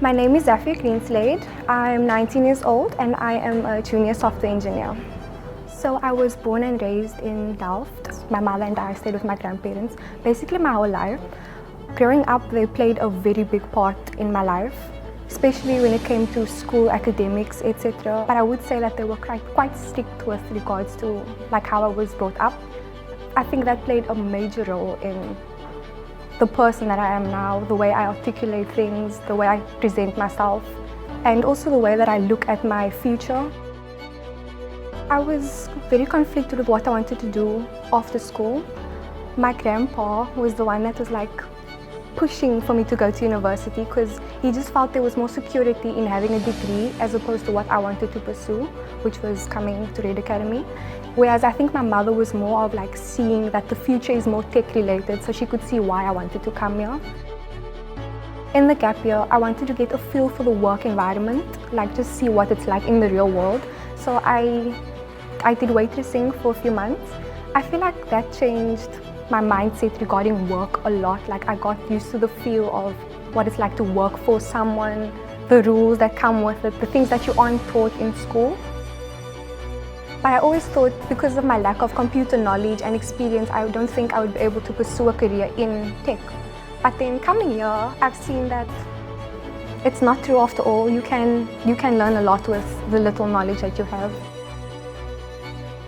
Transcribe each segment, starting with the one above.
My name is Zaphea Greenslade. I'm 19 years old and I am a junior software engineer. So I was born and raised in Delft. My mother and I stayed with my grandparents basically my whole life. Growing up, they played a very big part in my life, especially when it came to school, academics, etc. But I would say that they were quite strict with regards to how I was brought up. I think that played a major role in the person that I am now, the way I articulate things, the way I present myself, and also the way that I look at my future. I was very conflicted with what I wanted to do after school. My grandpa was the one that was pushing for me to go to university because he just felt there was more security in having a degree as opposed to what I wanted to pursue, which was coming to redAcademy. Whereas I think my mother was more of seeing that the future is more tech related, so she could see why I wanted to come here. In the gap year, I wanted to get a feel for the work environment, just see what it's like in the real world. So I did waitressing for a few months. I feel like that changed my mindset regarding work a lot. I got used to the feel of what it's like to work for someone, the rules that come with it, the things that you aren't taught in school. But I always thought because of my lack of computer knowledge and experience, I don't think I would be able to pursue a career in tech. But then coming here, I've seen that it's not true after all. You can learn a lot with the little knowledge that you have.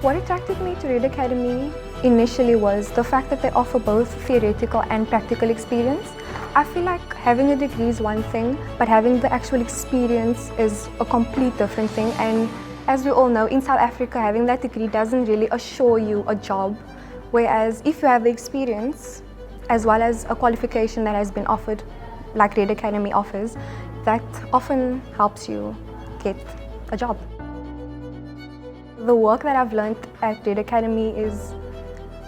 What attracted me to redAcademy initially was the fact that they offer both theoretical and practical experience. I feel like having a degree is one thing, but having the actual experience is a complete different thing. And as we all know, in South Africa, having that degree doesn't really assure you a job. Whereas if you have the experience, as well as a qualification that has been offered, like redAcademy offers, that often helps you get a job. The work that I've learned at redAcademy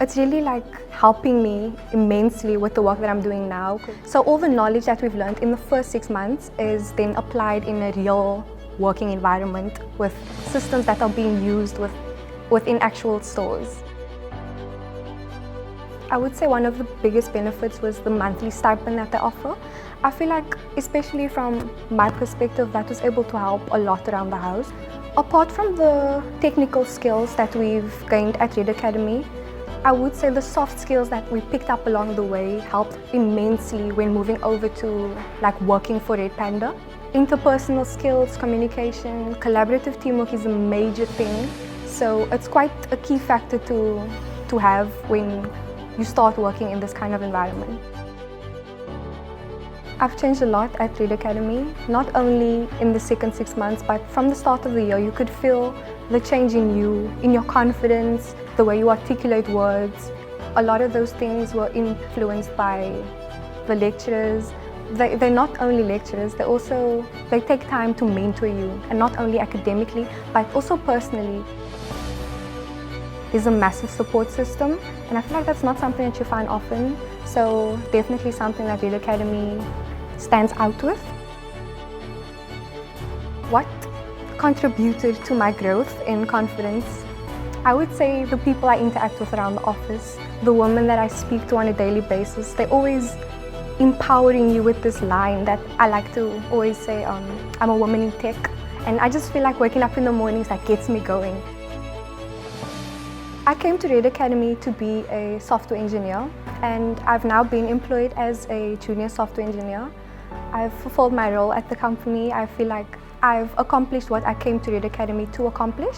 it's really helping me immensely with the work that I'm doing now. So all the knowledge that we've learned in the first 6 months is then applied in a real working environment with systems that are being used within actual stores. I would say one of the biggest benefits was the monthly stipend that they offer. I feel like, especially from my perspective, that was able to help a lot around the house. Apart from the technical skills that we've gained at redAcademy, I would say the soft skills that we picked up along the way helped immensely when moving over to working for redPanda. Interpersonal skills, communication, collaborative teamwork is a major thing. So it's quite a key factor to have when you start working in this kind of environment. I've changed a lot at redAcademy, not only in the second 6 months, but from the start of the year, you could feel the change in you, in your confidence, the way you articulate words. A lot of those things were influenced by the lecturers. They're not only lecturers, they take time to mentor you, and not only academically, but also personally. There's a massive support system, and I feel like that's not something that you find often. So definitely something that redAcademy stands out with. What contributed to my growth in confidence? I would say the people I interact with around the office, the women that I speak to on a daily basis, they're always empowering you with this line that I like to always say, I'm a woman in tech. And I just feel like waking up in the mornings, that gets me going. I came to redAcademy to be a software engineer, and I've now been employed as a junior software engineer. I've fulfilled my role at the company. I feel like I've accomplished what I came to redAcademy to accomplish.